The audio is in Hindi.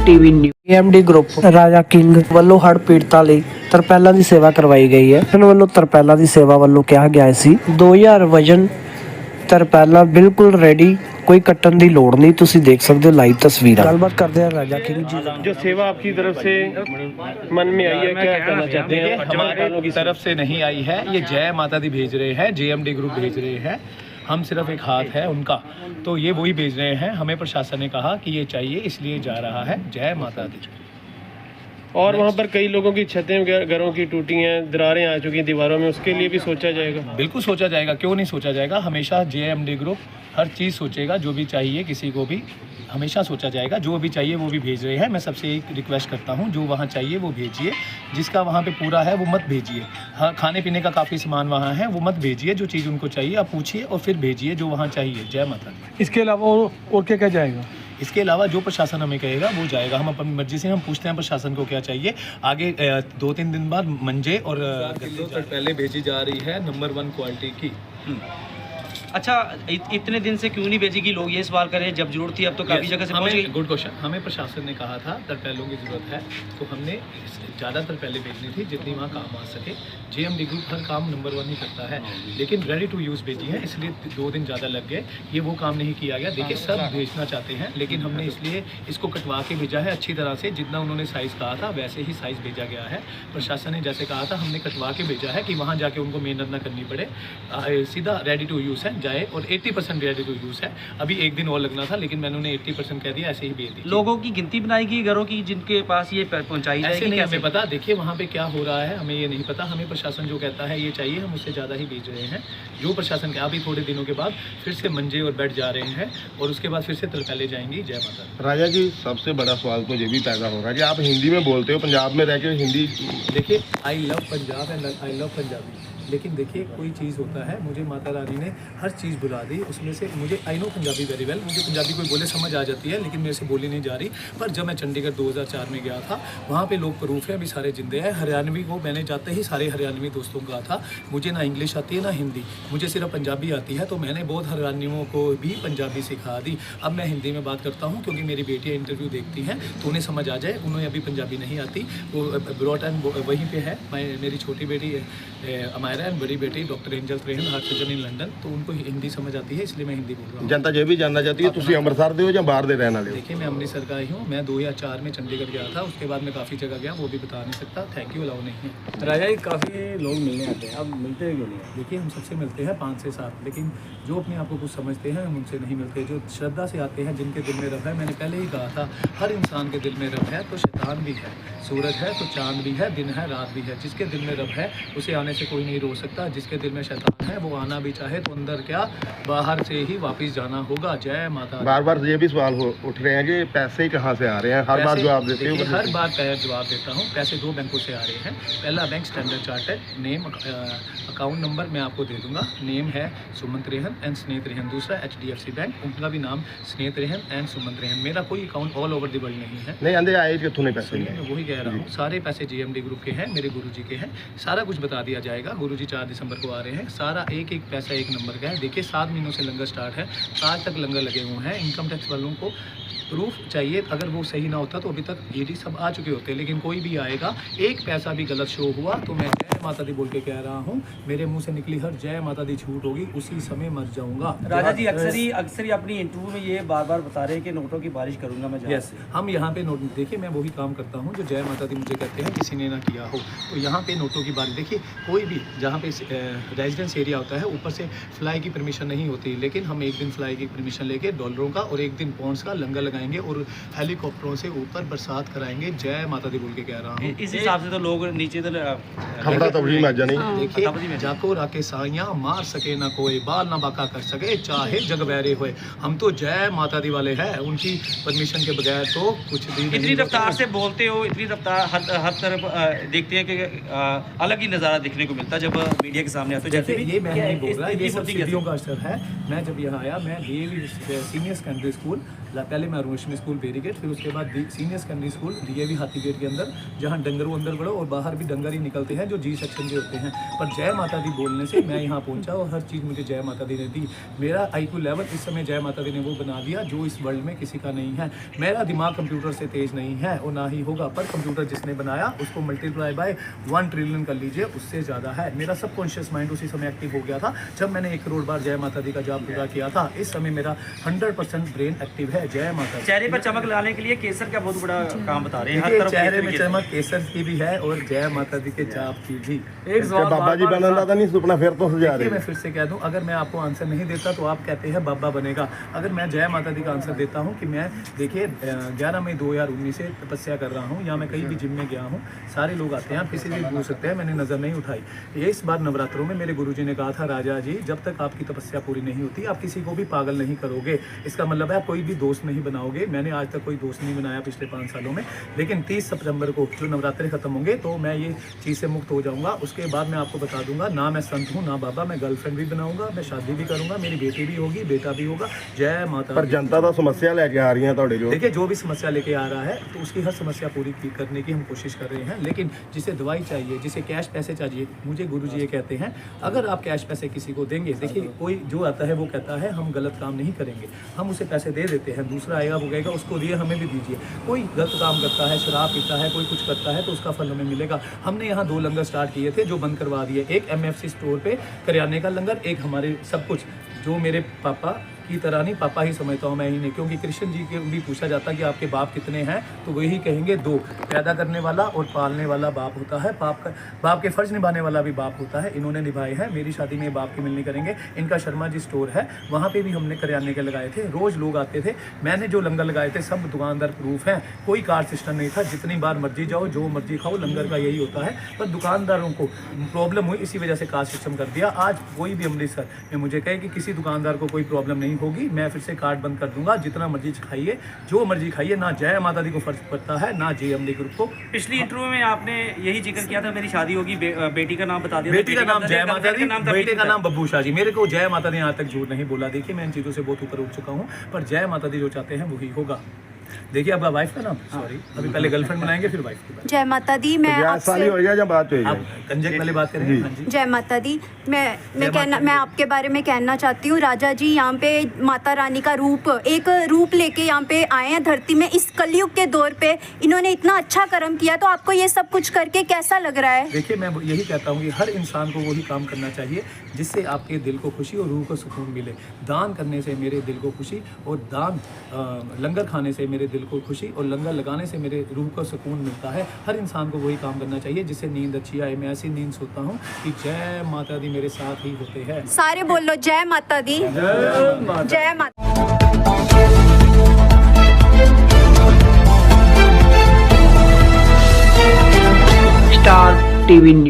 टीवी न्यूज़ एमडी ग्रुप राजा किंग ਵੱਲੋਂ ਹੜ੍ਹ ਪੀੜਤਾਂ ਲਈ ਤਰਪੈਲਾਂ ਦੀ ਸੇਵਾ ਕਰਵਾਈ ਗਈ ਹੈ। ਇਹਨਾਂ ਵੱਲੋਂ ਤਰਪੈਲਾਂ ਦੀ ਸੇਵਾ ਵੱਲੋਂ ਕਿਹਾ ਗਿਆ ਸੀ 2000 ਵਜਨ ਤਰਪੈਲਾਂ ਬਿਲਕੁਲ ਰੈਡੀ, कोई कट्टन की लोड़ नहीं। तुसी देख सकते हो लाइव तस्वीर। गलबात करते हैं राजा किंग जी। जो सेवा आपकी तरफ से मन में आई है, क्या कहना चाहते हैं? हमारे तरफ से नहीं आई है, ये जय माता दी भेज रहे हैं, जेएमडी ग्रुप भेज रहे हैं। हम सिर्फ एक हाथ है उनका, तो ये वही भेज रहे हैं। हमें प्रशासन ने कहा कि ये चाहिए, इसलिए जा रहा है। जय माता दी। और वहाँ पर कई लोगों की छतें घरों की टूटी हैं, दरारें आ चुकी हैं दीवारों में, उसके लिए भी सोचा जाएगा? बिल्कुल सोचा जाएगा, क्यों नहीं सोचा जाएगा। हमेशा जेएमडी ग्रुप हर चीज़ सोचेगा, जो भी चाहिए किसी को भी हमेशा सोचा जाएगा। जो भी चाहिए वो भी भेज रहे हैं। मैं सबसे एक रिक्वेस्ट करता हूँ, जो वहाँ चाहिए वो भेजिए, जिसका वहाँ पे पूरा है वो मत भेजिए। हाँ, खाने पीने का काफ़ी सामान वहाँ है, वो मत भेजिए। जो चीज़ उनको चाहिए आप पूछिए और फिर भेजिए जो वहाँ चाहिए। जय माता दी। इसके अलावा और क्या क्या जाएगा? इसके अलावा जो प्रशासन हमें कहेगा वो जाएगा। हम अपनी मर्जी से हम पूछते हैं प्रशासन को क्या चाहिए। आगे 2-3 दिन बाद मंजे और पहले भेजी जा रही है नंबर 1 क्वालिटी की। अच्छा, इतने दिन से क्यों नहीं भेजेगी? लोग ये सवाल करें, जब जरूरत थी अब तो काफ़ी जगह से पहुंच गई। Good question. हमें प्रशासन ने कहा था तरपैलों की ज़रूरत है, तो हमने ज़्यादा तरपैलें भेजनी थी जितनी वहाँ काम आ सके। जेएमडी ग्रुप हर काम नंबर 1 ही करता है, लेकिन रेडी टू यूज़ भेजी है, इसलिए 2 दिन ज़्यादा लग गए। ये वो काम नहीं किया गया। देखिए सब भेजना चाहते हैं, लेकिन हमने इसलिए इसको कटवा के भेजा है अच्छी तरह से। जितना उन्होंने साइज़ कहा था वैसे ही साइज़ भेजा गया है। प्रशासन ने जैसे कहा था हमने कटवा के भेजा है कि वहाँ जाके उनको मेहनत ना करनी पड़े। सीधा रेडी टू यूज़ है, जाए। और 80% रेडी टू यूज़ है। अभी 1 दिन और लगना था, लेकिन मैंने उन्हें 80% कह दिया, ऐसे ही भेज दी। लोगों की गिनती बनाई गई घरों की जिनके पास ये पहुंचाई ऐसे जाएगी? नहीं हमें पता। देखिए वहाँ पे क्या हो रहा है हमें ये नहीं पता। हमें प्रशासन जो कहता है ये चाहिए, हम उससे ज़्यादा ही भेज रहे हैं। जो प्रशासन का अभी थोड़े दिनों के बाद फिर से मंजे और बेड जा रहे हैं, और उसके बाद फिर से तरपैलें जाएंगी। जय माता। राजा जी, सबसे बड़ा सवाल तो ये भी पैदा हो रहा है कि आप हिंदी में बोलते हो, पंजाब में रह के हिंदी। देखिए I love Punjab and I love Punjabi, लेकिन देखिए कोई चीज़ होता है, मुझे माता रानी ने हर चीज़ बुला दी। उसमें से मुझे I know Punjabi very well, मुझे पंजाबी कोई बोले समझ आ जाती है, लेकिन मेरे से बोली नहीं जा रही। पर जब मैं चंडीगढ़ 2004 में गया था, वहाँ पे लोग प्रूफ है अभी सारे जिंदे हैं। हरियाणवी को मैंने जाते ही सारे हरियाणवी दोस्तों को कहा था मुझे ना इंग्लिश आती है ना हिंदी, मुझे सिर्फ पंजाबी आती है। तो मैंने बहुत हरियाणवियों को भी पंजाबी सिखा दी। अब मैं हिंदी में बात करता हूँ, क्योंकि मेरी बेटियाँ इंटरव्यू देखती हैं तो उन्हें समझ आ जाए। उन्हें अभी पंजाबी नहीं आती, वो ब्रॉट एंड वहीं पे है। मेरी छोटी बेटी अमायरा एंड बड़ी बेटी doctor angel Trehan heart surgeon in London, तो उनको हिंदी समझ आती है, इसलिए मैं हिंदी बोल रहा हूँ। जनता ये भी जानना चाहती है तुसी अमृतसर दे हो या बाहर दे रहने वाले हो? देखिए मैं अमृतसर का ही हूँ। मैं 2004 में चंडीगढ़ गया था, उसके बाद मैं काफ़ी जगह गया, वो भी बता नहीं सकता। थैंक यू, अलाउ नहीं है। राजा जी, काफ़ी लोग मिलने आते हैं, अब मिलते हैं क्यों नहीं? देखिए हम सबसे मिलते हैं 5 से 7, लेकिन जो अपने आप को कुछ समझते हैं हम उनसे नहीं मिलते। जो श्रद्धा से आते हैं, जिनके दिल में रब है, मैंने पहले ही कहा था हर इंसान के दिल में रब है तो शैतान भी है, सूरज है तो चांद भी है, दिन है रात भी है। जिसके दिल में रब है उसे आने से कोई नहीं रोक सकता। जिसके दिल में शैतान है वो आना भी चाहे तो अंदर क्या बाहर से ही वापस जाना होगा। जय माता। बार बार ये भी सवाल उठ रहे हैं कि पैसे कहाँ से आ रहे हैं, हर बार जवाब देते हो? हर बार जवाब देता हूँ। पैसे 2 बैंकों से आ रहे हैं। पहला bank standard chartered, name account number मैं आपको दे दूंगा। नेम है सुमंत रेहन एंड स्नेत रेहन। दूसरा HDFC बैंक, उनका भी नाम स्नेत रेहन एंड सुमंत रेहन। मेरा कोई account all over the world नहीं है। नहीं आंधे आए कितने ने पैसे? मैं वही कह रहा हूँ, सारे पैसे जेएमडी ग्रुप के हैं, मेरे गुरुजी के हैं। सारा कुछ बता दिया जाएगा। गुरुजी 4 दिसंबर को आ रहे हैं। सारा एक एक पैसा 1 नंबर का है। देखिए 7 महीनों से लंगर स्टार्ट है, आज तक लंगर लगे हुए हैं। इनकम टैक्स वालों को प्रूफ चाहिए, अगर वो सही ना होता तो अभी तक ईडी सब आ चुके होते, लेकिन कोई भी आएगा, एक पैसा भी गलत शो हुआ तो मैं जय माता दी बोल के कह रहा हूँ, मेरे मुंह से निकली हर जय माता दी झूठ होगी, उसी समय मर जाऊंगा। राजा जी अक्सर ही अपनी इंटरव्यू में ये बार बार बता रहे हैं कि नोटों की बारिश करूंगा मैं। यस, हम यहाँ पे नोट, देखिए मैं वही काम करता हूँ जो जय माता दी मुझे कहते हैं किसी ने ना किया हो। तो यहाँ पे नोटों की बारिश, देखिए कोई भी जहाँ पे रेजिडेंस एरिया होता है ऊपर से फ्लाई की परमिशन नहीं होती, लेकिन हम एक दिन फ्लाई की परमिशन लेके डॉलरों का और एक दिन पॉन्ड्स का लंगर लगाएंगे और हेलीकॉप्टरों से ऊपर बरसात कराएंगे। जय माता दी बोल के कह रहा हूँ। इस हिसाब से तो लोग नीचे तो खबरा तो बड़ी मजा नहीं। देखिए जाको राके साइयां मार सके ना कोई, बाल ना बाका कर सके चाहे जग बैरे होए। हम तो जय माता दी वाले हैं, उनकी परमिशन के बगैर तो कुछ भी नहीं। इतनी रफ्तार से बोलते हो, इतनी रफ्तार हर तरफ देखते हैं कि अलग ही नज़ारा देखने को मिलता है जब मीडिया के सामने आते हो। जैसे ये मैं नहीं बोल रहा, ये सब सीढ़ियों का असर है। मैं जब यहाँ आया, मैं DAV सीनियर सेकेंडरी स्कूल पहले मैं अरुणेश्वरी स्कूल बेरीगेट, फिर उसके बाद सीनियर सेकेंडरी स्कूल DAV हाथीगेट के अंदर, जहाँ डंगरों अंदर बढ़ो और बाहर भी डंगर ही निकलते हैं जो G सेक्शन के होते हैं। पर जय माता दी बोलने से मैं यहाँ पहुँचा और हर चीज़ मुझे जय माता दी ने दी। मेरा IQ लेवल इस समय जय माता दी ने वो बना दिया जो इस वर्ल्ड में किसी का नहीं है। मेरा दिमाग कंप्यूटर से तेज नहीं है और ना ही होगा, पर कंप्यूटर जिसने बनाया उसको मल्टीप्लाई बाय 1 ट्रिलियन कर लीजिए, उससे ज़्यादा है। मेरा सबकॉन्शियस माइंड उसी समय एक्टिव हो गया था जब मैंने 1 करोड़ बार जय माता दी का जाप पूरा किया था। इस समय मेरा 100% ब्रेन एक्टिव है। जय माता दी। चेहरे पर चमक लाने के लिए केसर का बहुत बड़ा काम बता रहे हैं। हर देखिए, तरफ चेहरे में केसर चमक केसर की भी है और जय माता दी के जाप की भी। एक सवाल बाबा जी बनने का नहीं सुपना फिर तो सजा देखिए, रहे मैं फिर से कह दूं, अगर मैं आपको आंसर नहीं देता तो आप कहते हैं बाबा बनेगा। अगर मैं जय माता दी का आंसर देता हूं कि मैं देखिए 11 मई 2019 से तपस्या कर रहा हूं, या मैं कहीं भी जिम में गया हूं, सारे लोग आते हैं, आप किसी भी पूछ सकते हैं, मैंने नज़र नहीं उठाई। ये इस बार नवरात्रों में मेरे गुरुजी ने कहा था, राजा जी जब तक आपकी तपस्या पूरी नहीं होती आप किसी को भी पागल नहीं करोगे। इसका मतलब है आप कोई भी दोस्त नहीं बनाओगे। मैंने आज तक कोई दोस्त नहीं बनाया पिछले 5 सालों में, लेकिन 30 सितंबर को जो नवरात्रे खत्म होंगे तो मैं ये चीज़ से मुक्त हो जाऊंगा। उसके बाद मैं आपको बता दूंगा, ना मैं संत हूँ ना बाबा, मैं गर्लफ्रेंड भी बनाऊंगा, मैं शादी भी करूंगा, मेरी बेटी भी होगी, बेटा भी होगा। जय माता पर दी। जनता तो समस्या लेके आ रही है ਤੁਹਾਡੇ जो देखिए, जो भी समस्या लेके आ रहा है तो उसकी हर समस्या पूरी करने की हम कोशिश कर रहे हैं। लेकिन जिसे दवाई चाहिए, जिसे कैश पैसे चाहिए, मुझे गुरुजी ये कहते हैं अगर आप कैश पैसे किसी को देंगे, देखिए कोई जो आता है वो कहता है हम गलत काम नहीं करेंगे, हम उसे पैसे दे देते हैं, दूसरा आएगा वो कहेगा उसको दिए हमें भी दीजिए। कोई गलत काम करता है, शराब पीता है, कोई कुछ करता है तो उसका फल हमें मिलेगा। हमने यहाँ 2 लंगर स्टार्ट किए थे जो बंद करवा दिए। एक MFC स्टोर पे करियाने का लंगर, एक हमारे सब कुछ, जो मेरे पापा की तरह नहीं, पापा ही समझता हूँ मैं ही नहीं, क्योंकि कृष्ण जी के भी पूछा जाता कि आपके बाप कितने हैं तो वही कहेंगे 2, पैदा करने वाला और पालने वाला बाप होता है, बाप के फर्ज निभाने वाला भी बाप होता है। इन्होंने निभाए हैं। मेरी शादी में बाप की मिलनी करेंगे। इनका शर्मा जी स्टोर है, वहाँ पे भी हमने करियाने के लगाए थे, रोज़ लोग आते थे। मैंने जो लंगर लगाए थे सब दुकानदार प्रूफ हैं, कोई कार्ड सिस्टम नहीं था, जितनी बार मर्जी जाओ जो मर्जी खाओ, लंगर का यही होता है। पर दुकानदारों को प्रॉब्लम हुई, इसी वजह से कार्ड सिस्टम कर दिया। आज कोई भी अमृतसर में मुझे कहे कि किसी दुकानदार को कोई प्रॉब्लम नहीं होगी, मैं फिर से कार्ड बंद कर दूंगा, जितना मर्जी खाइए, जो मर्जी खाइए, ना जय माता दी को फर्ज पड़ता है ना JMD ग्रुप को। पिछली इंटरव्यू में आपने यही जिक्र किया था मेरी शादी होगी, बेटी का नाम बता दिया। बेटी का नाम जय माता दी, बेटे का था। नाम बब्बू शाह जी। मेरे को जय माता दी आज तक झूठ नहीं बोला। देखिए, मैं इन चीज़ों से बहुत ऊपर उठ चुका हूँ, पर जय माता दी जो चाहते हैं वही होगा। देखिए, आपका वाइफ का नाम, सॉरी अभी पहले गर्लफ्रेंड बनाएंगे फिर वाइफ की बात। जय माता दी। मैं साली हो जाए या बात हो आप जाए कंजक वाले बात करेंगे। हाँ जी। जय माता दी। मैं आपके बारे में कहना चाहती हूँ, राजा जी यहाँ पे माता रानी का एक रूप लेके यहाँ पे आए हैं धरती में। इस कलयुग के दौर पे इन्होंने इतना अच्छा कर्म किया, तो आपको ये सब कुछ करके कैसा लग रहा है? देखिए, मैं यही कहता हूँ कि हर इंसान को वही काम करना चाहिए जिससे आपके दिल को खुशी और रूह को सुकून मिले। दान करने से मेरे दिल को खुशी, और लंगर खाने से मेरे दिल को खुशी, और लंगर लगाने से मेरे रूह को सुकून मिलता है। हर इंसान को वही काम करना चाहिए जिससे नींद अच्छी आए। मैं ऐसी नींद सोता हूँ कि जय माता दी मेरे साथ ही होते हैं। सारे बोलो जय माता दी। जय माता। Star TV news.